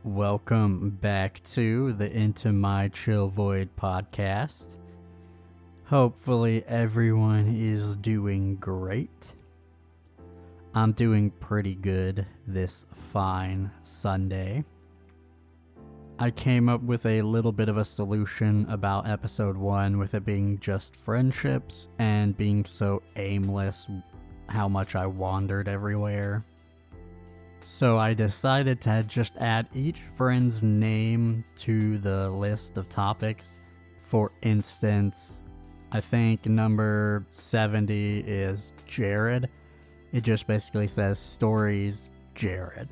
Welcome back to the Into My Chill Void podcast. Hopefully everyone is doing great. I'm doing pretty good this fine Sunday. I came up with a little bit of a solution about episode 1 with it being just friendships and being so aimless, how much I wandered everywhere. So I decided to just add each friend's name to the list of topics. For instance, I think number 70 is Jared. It just basically says Stories Jared.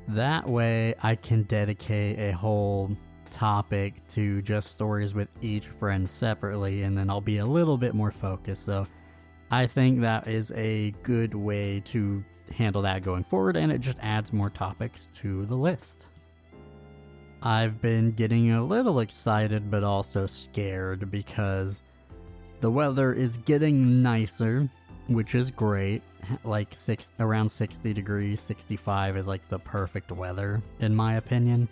That way I can dedicate a whole topic to just stories with each friend separately, and then I'll be a little bit more focused. So I think that is a good way to handle that going forward, and it just adds more topics to the list. I've been getting a little excited but also scared because the weather is getting nicer, which is great. Like around 60 degrees, 65 is like the perfect weather in my opinion.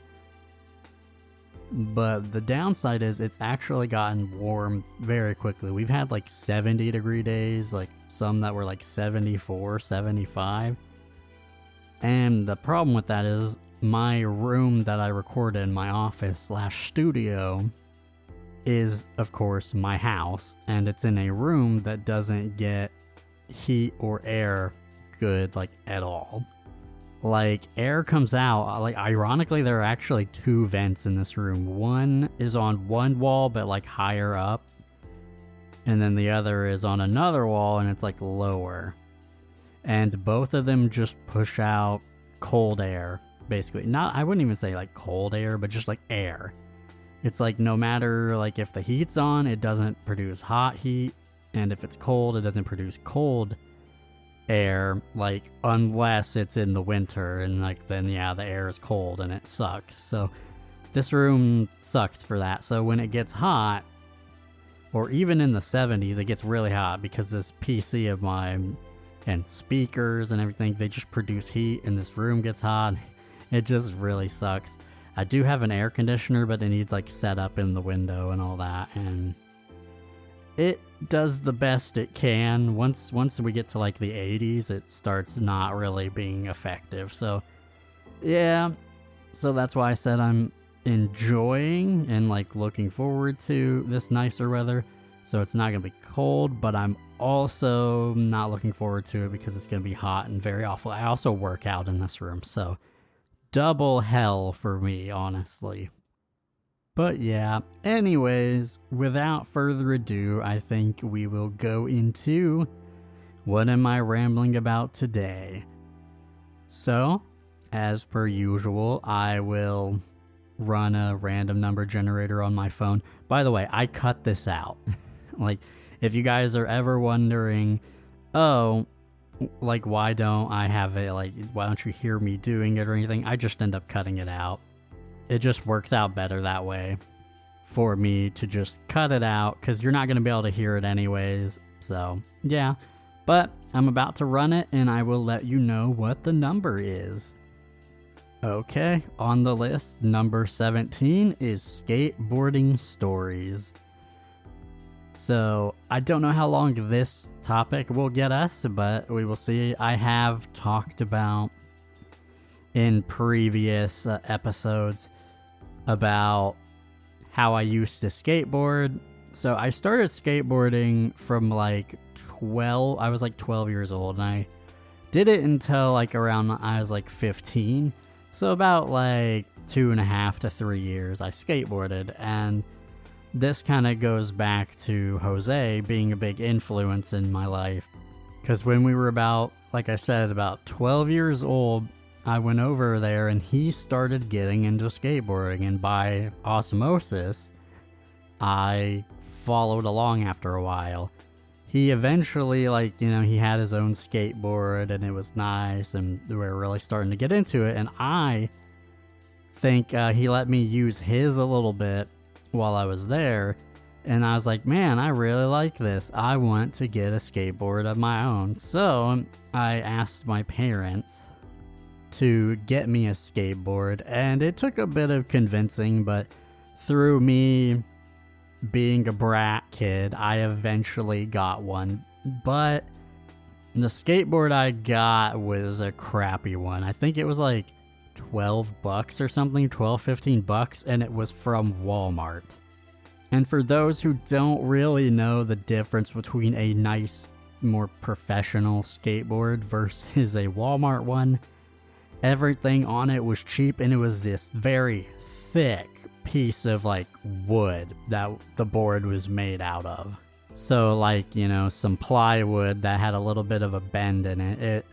But the downside is it's actually gotten warm very quickly. We've had like 70 degree days, like some that were like 74, 75. And the problem with that is my room that I record in, my office / studio, is of course my house. And it's in a room that doesn't get heat or air good like at all. Like, air comes out, like, ironically, there are actually 2 vents in this room. One is on one wall, but, like, higher up. And then the other is on another wall, and it's, like, lower. And both of them just push out cold air, basically. I wouldn't even say, like, cold air, but just, like, air. It's, like, no matter, like, if the heat's on, it doesn't produce hot heat. And if it's cold, it doesn't produce cold air, like, unless it's in the winter, and like then the air is cold and it sucks. So this room sucks for that. So when it gets hot, or even in the 70s, it gets really hot because this PC of mine and speakers and everything, they just produce heat, and this room gets hot. It just really sucks. I do have an air conditioner, but it needs like set up in the window and all that, and it does the best it can. Once we get to like the 80s, it starts not really being effective. So yeah, so that's why I said I'm enjoying and like looking forward to this nicer weather. So it's not gonna be cold, but I'm also not looking forward to it because it's gonna be hot and very awful. I also work out in this room, so double hell for me, honestly. But yeah, anyways, without further ado, I think we will go into what am I rambling about today. So, as per usual, I will run a random number generator on my phone. By the way, I cut this out. Like, if you guys are ever wondering, oh, like, why don't I have it, like, why don't you hear me doing it or anything, I just end up cutting it out. It just works out better that way for me to just cut it out, because you're not going to be able to hear it anyways. So, yeah. But I'm about to run it, and I will let you know what the number is. Okay, on the list, number 17 is Skateboarding Stories. So, I don't know how long this topic will get us, but we will see. I have talked about in previous episodes about how I used to skateboard. So I started skateboarding from like 12. I was like 12 years old, and I did it until like around I was like 15. So about like 2.5 to 3 years I skateboarded. And this kind of goes back to Jose being a big influence in my life, because when we were about, like I said, about 12 years old, I went over there and he started getting into skateboarding, and by osmosis, I followed along after a while. He eventually, like, you know, he had his own skateboard and it was nice, and we were really starting to get into it, and I think he let me use his a little bit while I was there, and I was like, man, I really like this. I want to get a skateboard of my own. So I asked my parents to get me a skateboard, and it took a bit of convincing, but through me being a brat kid, I eventually got one. But the skateboard I got was a crappy one. I think it was like $12 or something, 12, $15, and it was from Walmart. And for those who don't really know the difference between a nice, more professional skateboard versus a Walmart one, everything on it was cheap, and it was this very thick piece of like wood that the board was made out of. So like, you know, some plywood that had a little bit of a bend in it. It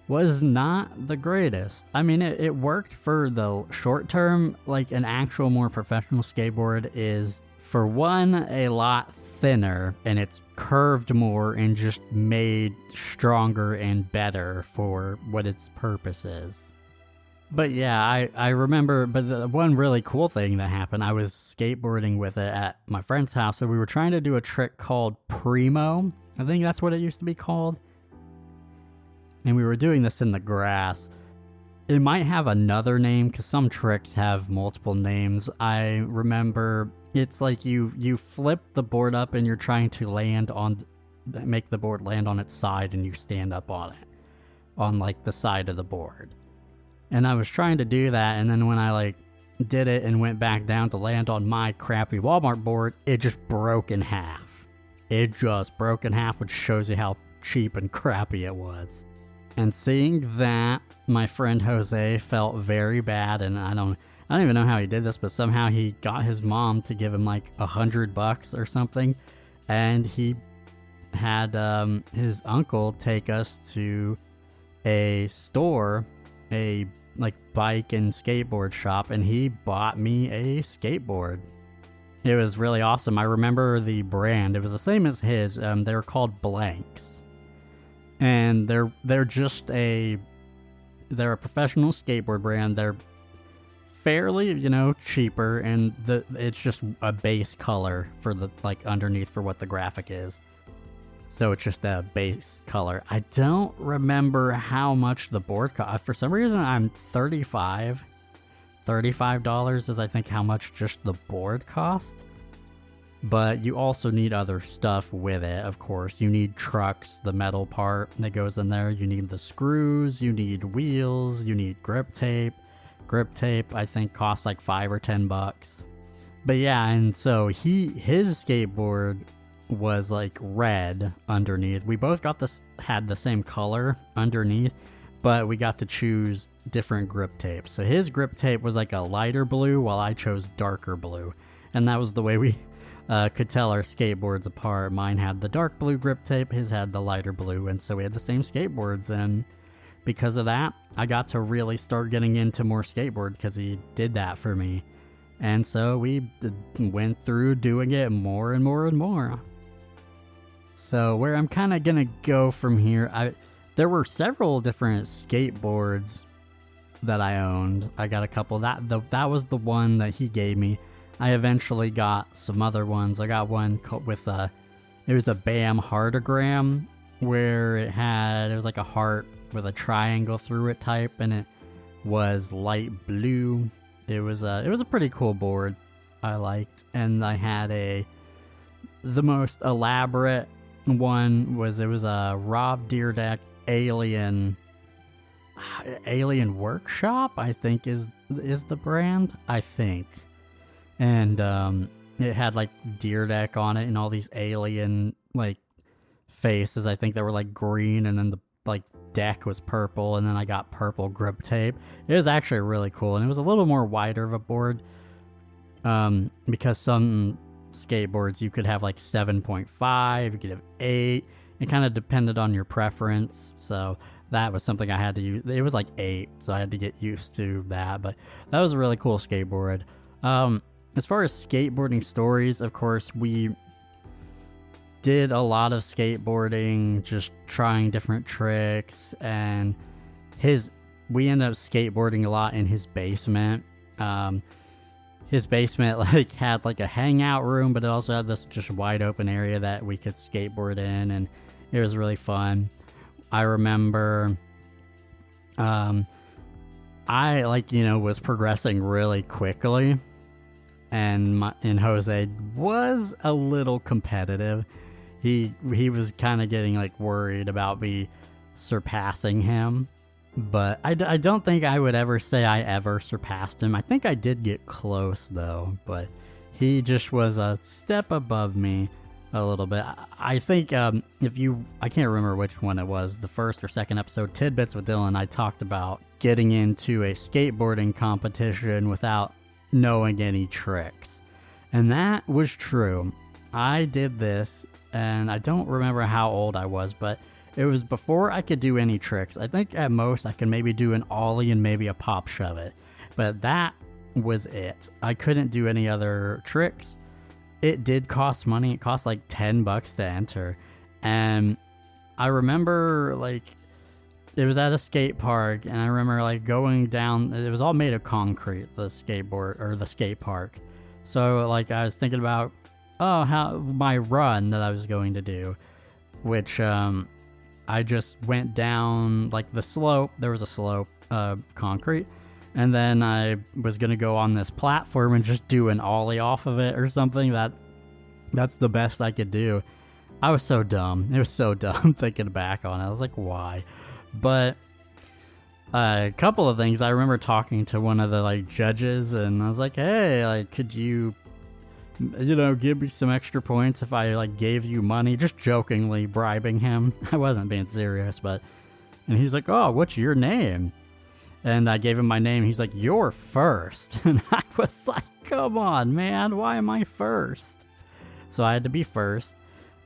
was not the greatest. I mean, it worked for the short term. Like an actual more professional skateboard is, for one, a lot thinner, and it's curved more and just made stronger and better for what its purpose is. But yeah, I remember, but the one really cool thing that happened, I was skateboarding with it at my friend's house, so we were trying to do a trick called Primo. I think that's what it used to be called. And we were doing this in the grass. It might have another name, because some tricks have multiple names. I remember it's like you flip the board up and you're trying to make the board land on its side, and you stand up on it, on like the side of the board. And I was trying to do that, and then when I like did it and went back down to land on my crappy Walmart board, it just broke in half. It just broke in half, which shows you how cheap and crappy it was. And seeing that, my friend Jose felt very bad, and I don't even know how he did this, but somehow he got his mom to give him like $100 or something, and he had his uncle take us to a store, a like bike and skateboard shop, and he bought me a skateboard. It was really awesome. I remember the brand. It was the same as his. They were called Blanks, and they're a professional skateboard brand. They're fairly, you know, cheaper, and it's just a base color for the like underneath for what the graphic is. So it's just a base color. I don't remember how much the board cost. For some reason, I'm $35 is I think how much just the board cost. But you also need other stuff with it, of course. You need trucks, the metal part that goes in there. You need the screws, you need wheels, you need grip tape. Grip tape, I think, costs like $5 or $10. But yeah, and so his skateboard was like red underneath. We both had the same color underneath, but we got to choose different grip tape. So his grip tape was like a lighter blue, while I chose darker blue, and that was the way we could tell our skateboards apart. Mine had the dark blue grip tape, his had the lighter blue, and so we had the same skateboards. And because of that, I got to really start getting into more skateboard because he did that for me. And so we went through doing it more and more and more. So where I'm kind of going to go from here, there were several different skateboards that I owned. I got a couple. That was the one that he gave me. I eventually got some other ones. I got one with it was a BAM heartogram, where it was like a heart with a triangle through it type, and it was light blue. It was a pretty cool board I liked. And I had the most elaborate one was a Rob Deerdeck Alien Workshop, I think is the brand, I think. And it had like Deerdeck on it and all these alien like faces, I think, that were like green, and then the like deck was purple, and then I got purple grip tape. It was actually really cool, and it was a little more wider of a board, because some skateboards you could have like 7.5, you could have 8. It kind of depended on your preference, so that was something I had to use. It was like 8, so I had to get used to that, but that was a really cool skateboard. As far as skateboarding stories, of course, we did a lot of skateboarding, just trying different tricks, and we ended up skateboarding a lot in his basement. His basement like had like a hangout room, but it also had this just wide open area that we could skateboard in, and it was really fun. I remember I was progressing really quickly, and Jose was a little competitive. He was kind of getting like worried about me surpassing him, but I don't think I would ever say I ever surpassed him. I think I did get close though, but he just was a step above me a little bit. I think I can't remember which one it was, the first or second episode, Tidbits with Dylan, I talked about getting into a skateboarding competition without knowing any tricks. And that was true. I did this, and I don't remember how old I was, but it was before I could do any tricks. I think at most I could maybe do an ollie and maybe a pop shove it. But that was it. I couldn't do any other tricks. It did cost money. It cost like $10 to enter. And I remember it was at a skate park, and I remember going down. It was all made of concrete, the skateboard or the skate park. So I was thinking about how my run that I was going to do, which I just went down the slope. There was a slope of concrete, and then I was gonna go on this platform and just do an ollie off of it or something. That's the best I could do. I was so dumb. It was so dumb thinking back on it. I was like, why? But a couple of things. I remember talking to one of the judges, and I was like, hey, could you give me some extra points if I gave you money? Just jokingly bribing him. I wasn't being serious, and he's like, oh, what's your name? And I gave him my name. He's like, you're first. And I was like, come on, man, why am I first? So I had to be first.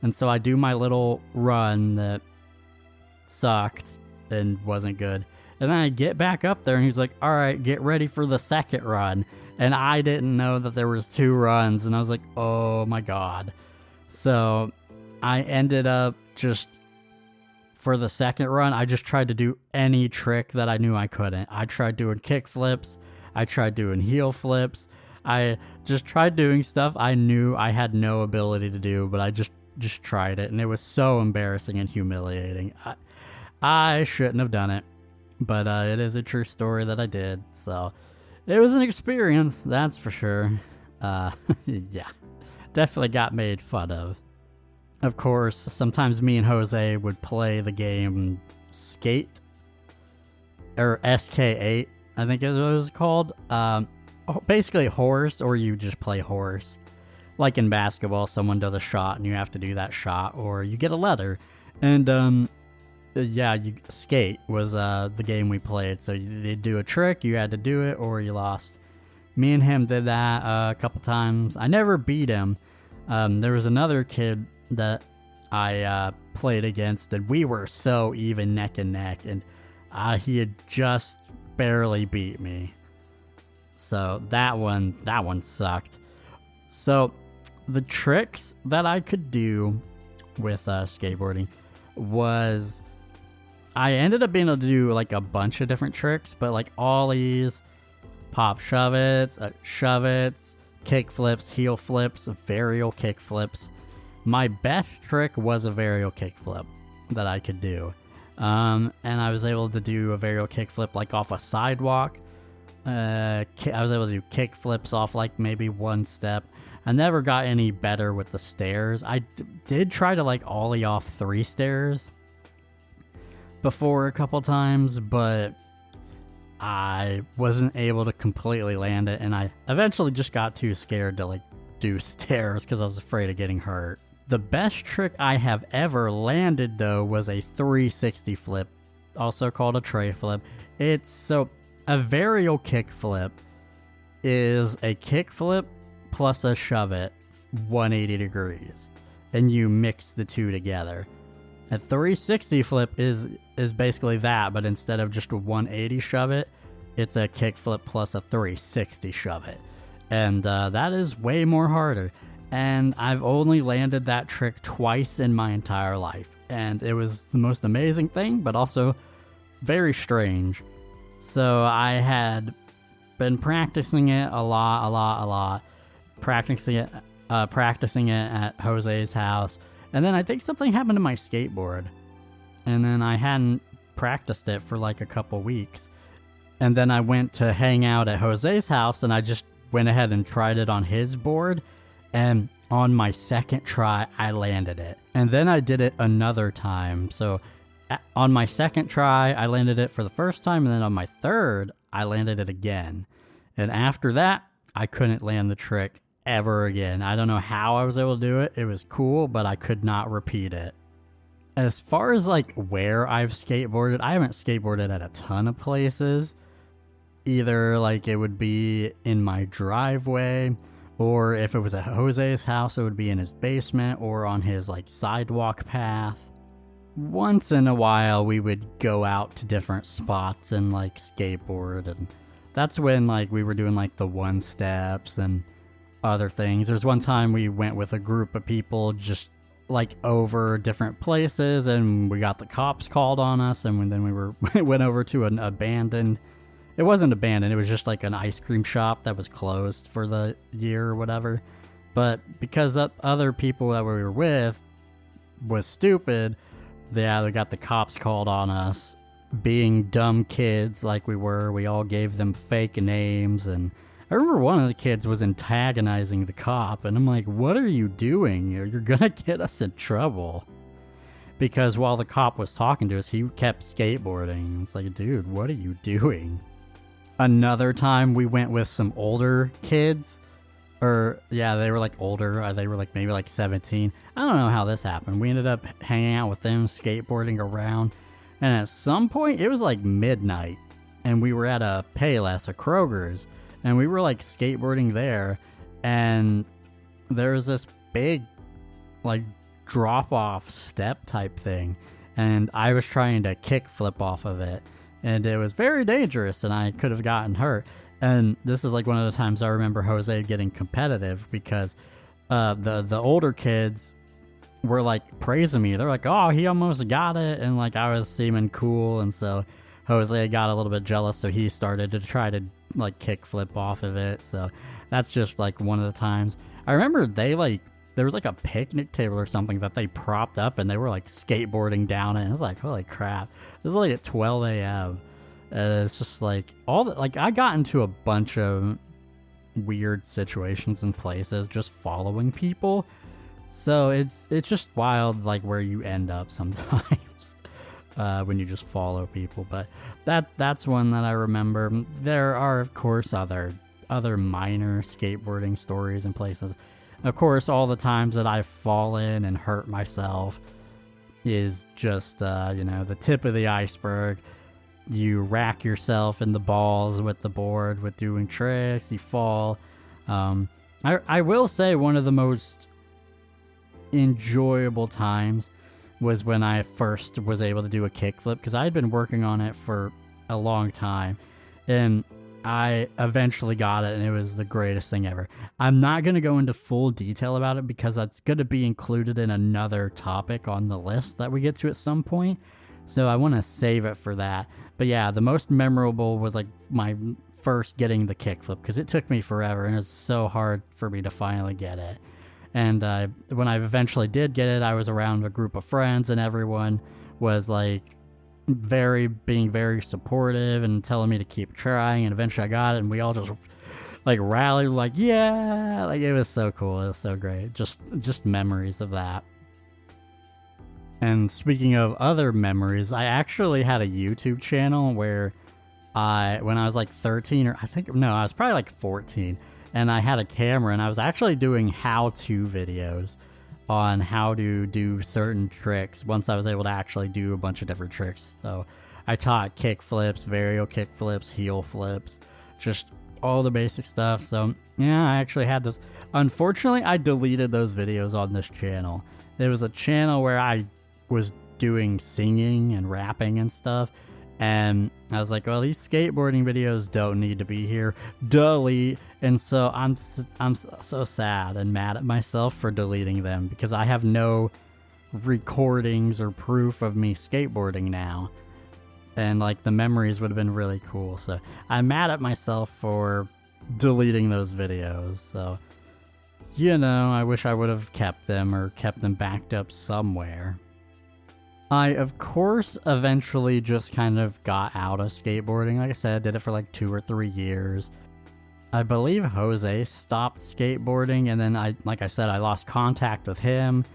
And so I do my little run that sucked and wasn't good. And then I get back up there, and he's like, all right, get ready for the second run. And I didn't know that there was 2 runs, and I was like, oh my god. So I ended up for the second run, I just tried to do any trick that I knew I couldn't. I tried doing kick flips. I tried doing heel flips. I just tried doing stuff I knew I had no ability to do, but I just tried it, and it was so embarrassing and humiliating. I shouldn't have done it, but it is a true story that I did, so it was an experience, that's for sure. Yeah, definitely got made fun of. Of course, sometimes me and Jose would play the game Skate, or SK8, I think is what it was called. Basically horse, or you just play horse. Like in basketball, someone does a shot and you have to do that shot, or you get a letter. And skate was the game we played. So they'd do a trick, you had to do it, or you lost. Me and him did that a couple times. I never beat him. There was another kid that I played against, and we were so even neck and neck, and he had just barely beat me. So that one sucked. So the tricks that I could do with skateboarding was, I ended up being able to do a bunch of different tricks, but ollies, pop shove-its, kick flips, heel flips, varial kick flips. My best trick was a varial kick flip that I could do. And I was able to do a varial kick flip off a sidewalk. I was able to do kick flips off maybe one step. I never got any better with the stairs. I did try to ollie off 3 stairs before a couple times, but I wasn't able to completely land it, and I eventually just got too scared to do stairs because I was afraid of getting hurt. The best trick I have ever landed though was a 360 flip, also called a tray flip. A varial kick flip is a kick flip plus a shove it 180 degrees, and you mix the two together. A 360 flip is basically that, but instead of just a 180 shove it, it's a kick flip plus a 360 shove it. And that is way more harder. And I've only landed that trick twice in my entire life. And it was the most amazing thing, but also very strange. So I had been practicing it a lot. Practicing it at Jose's house. And then I think something happened to my skateboard. And then I hadn't practiced it for a couple weeks. And then I went to hang out at Jose's house, and I just went ahead and tried it on his board. And on my second try, I landed it. And then I did it another time. So on my second try, I landed it for the first time. And then on my third, I landed it again. And after that, I couldn't land the trick ever again. I don't know how I was able to do it. It was cool, but I could not repeat it. As far as like where I've skateboarded, I haven't skateboarded at a ton of places. Either like it would be in my driveway, or if it was at Jose's house, it would be in his basement or on his like sidewalk path. Once in a while, we would go out to different spots and like skateboard, and that's when like we were doing like the one steps and other things. There's one time we went with a group of people just like over different places, and we got the cops called on us, and then we went over to an abandoned, it wasn't abandoned, it was just like an ice cream shop that was closed for the year or whatever. But because other people that we were with was stupid, they got the cops called on us. Being dumb kids like we were, we all gave them fake names, and I remember one of the kids was antagonizing the cop, and I'm like, what are you doing? You're gonna get us in trouble. Because while the cop was talking to us, he kept skateboarding. It's like, dude, what are you doing? Another time we went with some older kids. Or, yeah, they were like older. They were like maybe like 17. I don't know how this happened. We ended up hanging out with them, skateboarding around. And at some point, it was like midnight. And we were at a Payless, a Kroger's. And we were like skateboarding there. And there was this big like drop-off step type thing. And I was trying to kickflip off of it. And it was very dangerous, and I could have gotten hurt. And this is like one of the times I remember Jose getting competitive, because the older kids were like praising me. They're like, oh, he almost got it. And like I was seeming cool. And so Jose got a little bit jealous. So he started to try to like kickflip off of it. So that's just like one of the times. I remember there was like a picnic table or something that they propped up, and they were like skateboarding down it. And I was like, holy crap. This is like at 12 a.m. It's just like I got into a bunch of weird situations and places just following people. So it's just wild like where you end up sometimes when you just follow people. But that's one that I remember. There are of course other minor skateboarding stories and places. Of course, all the times that I've fallen and hurt myself is just, the tip of the iceberg. You rack yourself in the balls with the board with doing tricks, you fall. I will say one of the most enjoyable times was when I first was able to do a kickflip, because I had been working on it for a long time. And I eventually got it, and it was the greatest thing ever. I'm not going to go into full detail about it because that's going to be included in another topic on the list that we get to at some point. So I want to save it for that. But yeah, the most memorable was like my first getting the kickflip, because it took me forever, and it's so hard for me to finally get it. And when I eventually did get it, I was around a group of friends, and everyone was like being very supportive and telling me to keep trying, and eventually I got it, and we all just like rallied like, yeah, like it was so cool. It was so great. Just memories of that. And speaking of other memories, I actually had a YouTube channel where when I was like 13, or I was probably like 14, and I had a camera, and I was actually doing how-to videos on how to do certain tricks once I was able to actually do a bunch of different tricks. So I taught kick flips, varial kick flips, heel flips, just all the basic stuff. So yeah, I actually had those. Unfortunately, I deleted those videos on this channel. There was a channel where I was doing singing and rapping and stuff, and I was like, well, these skateboarding videos don't need to be here. Delete. And so I'm so sad and mad at myself for deleting them, because I have no recordings or proof of me skateboarding now. And like the memories would have been really cool. So I'm mad at myself for deleting those videos. So, I wish I would have kept them or kept them backed up somewhere. I, of course, eventually just kind of got out of skateboarding. Like I said, did it for like 2 or 3 years. I believe Jose stopped skateboarding, and then like I said, I lost contact with him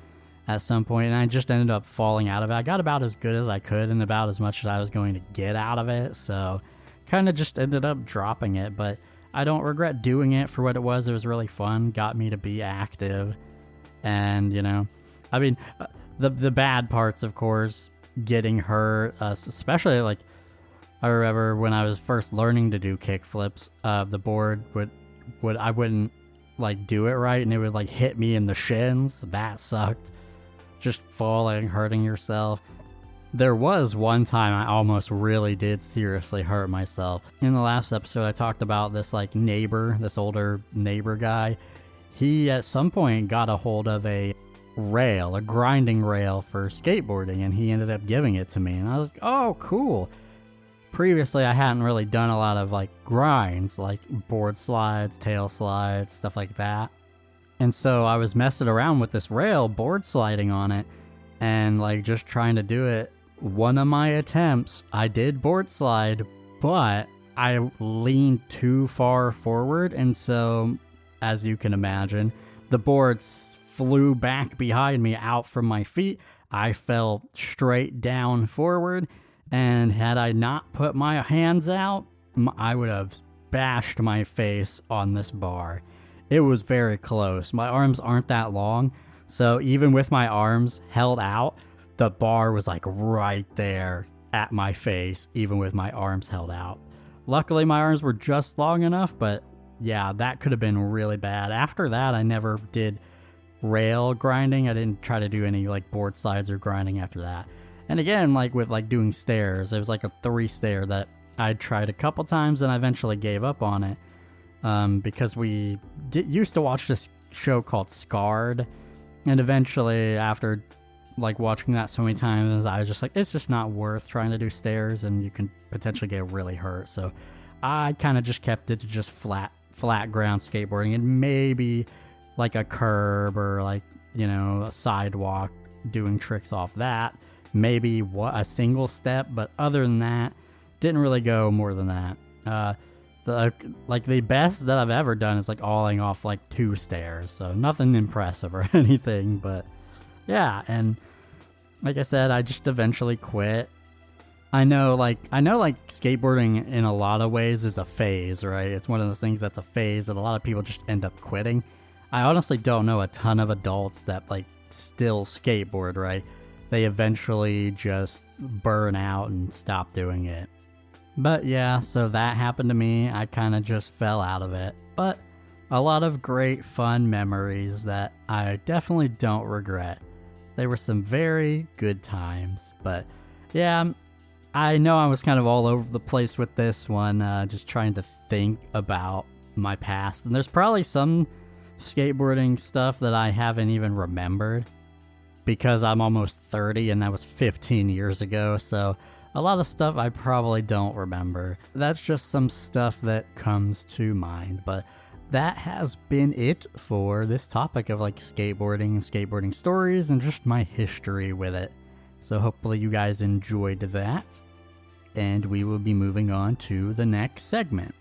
at some point, and I just ended up falling out of it. I got about as good as I could and about as much as I was going to get out of it, so kind of just ended up dropping it, but I don't regret doing it for what it was. It was really fun, got me to be active, and, you know, I mean, the bad parts, of course, getting hurt, especially, like, I remember when I was first learning to do kickflips, the board I wouldn't, like, do it right, and it would, like, hit me in the shins. That sucked. Just falling, hurting yourself. There was one time I almost really did seriously hurt myself. In the last episode, I talked about this, like, this older neighbor guy. He, at some point, got a hold of a grinding rail for skateboarding, and he ended up giving it to me, and I was like, oh, cool. Previously, I hadn't really done a lot of, like, grinds, like board slides, tail slides, stuff like that. And so I was messing around with this rail, board sliding on it, and, like, just trying to do it. One of my attempts, I did board slide, but I leaned too far forward, and so, as you can imagine, the board flew back behind me out from my feet. I fell straight down forward, and had I not put my hands out, I would have bashed my face on this bar. It was very close. My arms aren't that long, so even with my arms held out, the bar was like right there at my face, even with my arms held out. Luckily, my arms were just long enough, but yeah, that could have been really bad. After that, I never did rail grinding. I didn't try to do any, like, board slides or grinding after that. And again, like with, like, doing stairs, it was like a 3-stair that I tried a couple times and I eventually gave up on it. Because we used to watch this show called Scarred, and eventually, after, like, watching that so many times, I was just like, it's just not worth trying to do stairs, and you can potentially get really hurt. So I kind of just kept it to just flat ground skateboarding, and maybe like a curb or, like, you know, a sidewalk, doing tricks off that. Maybe a single step, but other than that, didn't really go more than that. The best that I've ever done is, like, alling off, like, 2 stairs, so nothing impressive or anything, but yeah. And like I said, I just eventually quit. I know skateboarding in a lot of ways is a phase, right? It's one of those things that's a phase that a lot of people just end up quitting. I honestly don't know a ton of adults that, like, still skateboard, right? They eventually just burn out and stop doing it. But yeah, so that happened to me. I kind of just fell out of it. But a lot of great fun memories that I definitely don't regret. They were some very good times. But yeah, I know I was kind of all over the place with this one, just trying to think about my past. And there's probably some skateboarding stuff that I haven't even remembered, because I'm almost 30 and that was 15 years ago, so a lot of stuff I probably don't remember. That's just some stuff that comes to mind, but that has been it for this topic of, like, skateboarding and skateboarding stories and just my history with it. So hopefully you guys enjoyed that, and we will be moving on to the next segment.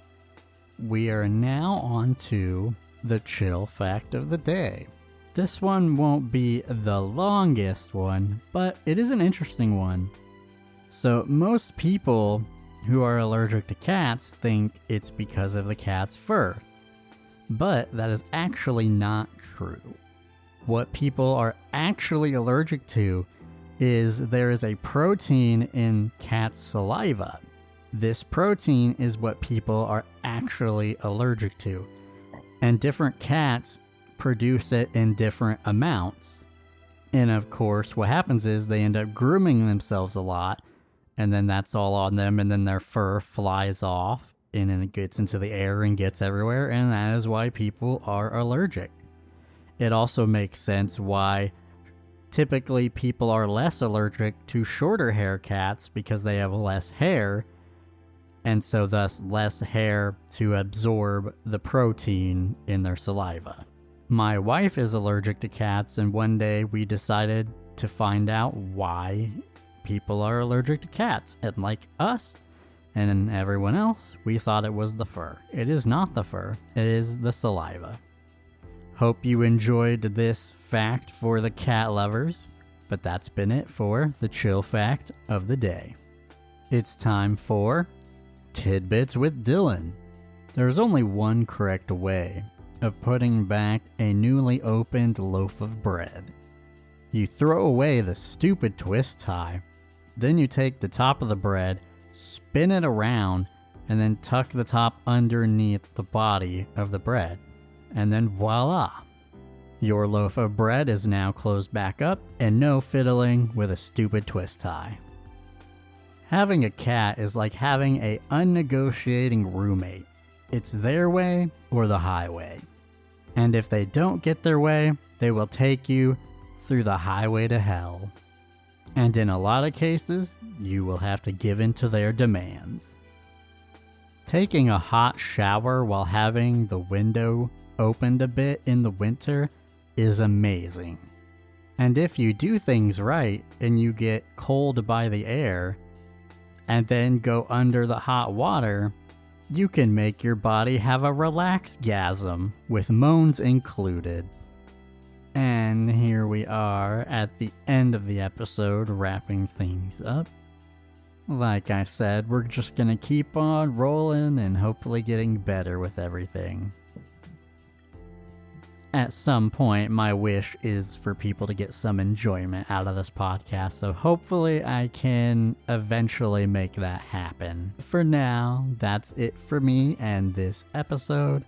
We are now on to the chill fact of the day. This one won't be the longest one, but it is an interesting one. So most people who are allergic to cats think it's because of the cat's fur, but that is actually not true. What people are actually allergic to is there is a protein in cat's saliva. This protein is what people are actually allergic to, and different cats produce it in different amounts. And of course, what happens is they end up grooming themselves a lot, and then that's all on them, and then their fur flies off, and then it gets into the air and gets everywhere, and that is why people are allergic. It also makes sense why typically people are less allergic to shorter hair cats, because they have less hair, and so thus less hair to absorb the protein in their saliva. My wife is allergic to cats, and one day we decided to find out why people are allergic to cats, and like us and everyone else, we thought it was the fur. It is not the fur, it is the saliva. Hope you enjoyed this fact for the cat lovers, but that's been it for the chill fact of the day. It's time for Tidbits with Dylan. There's only one correct way of putting back a newly opened loaf of bread. You throw away the stupid twist tie, then you take the top of the bread, spin it around, and then tuck the top underneath the body of the bread. And then voila! Your loaf of bread is now closed back up and no fiddling with a stupid twist tie. Having a cat is like having a unnegotiating roommate. It's their way or the highway. And if they don't get their way, they will take you through the highway to hell. And in a lot of cases, you will have to give in to their demands. Taking a hot shower while having the window opened a bit in the winter is amazing. And if you do things right and you get cold by the air and then go under the hot water, you can make your body have a relax-gasm with moans included. And here we are at the end of the episode, wrapping things up. Like I said, we're just gonna keep on rolling and hopefully getting better with everything. At some point, my wish is for people to get some enjoyment out of this podcast, so hopefully I can eventually make that happen. For now, that's it for me and this episode.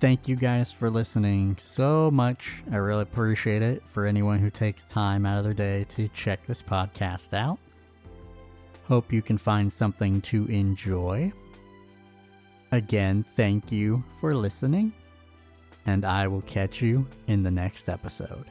Thank you guys for listening so much. I really appreciate it for anyone who takes time out of their day to check this podcast out. Hope you can find something to enjoy. Again, thank you for listening, and I will catch you in the next episode.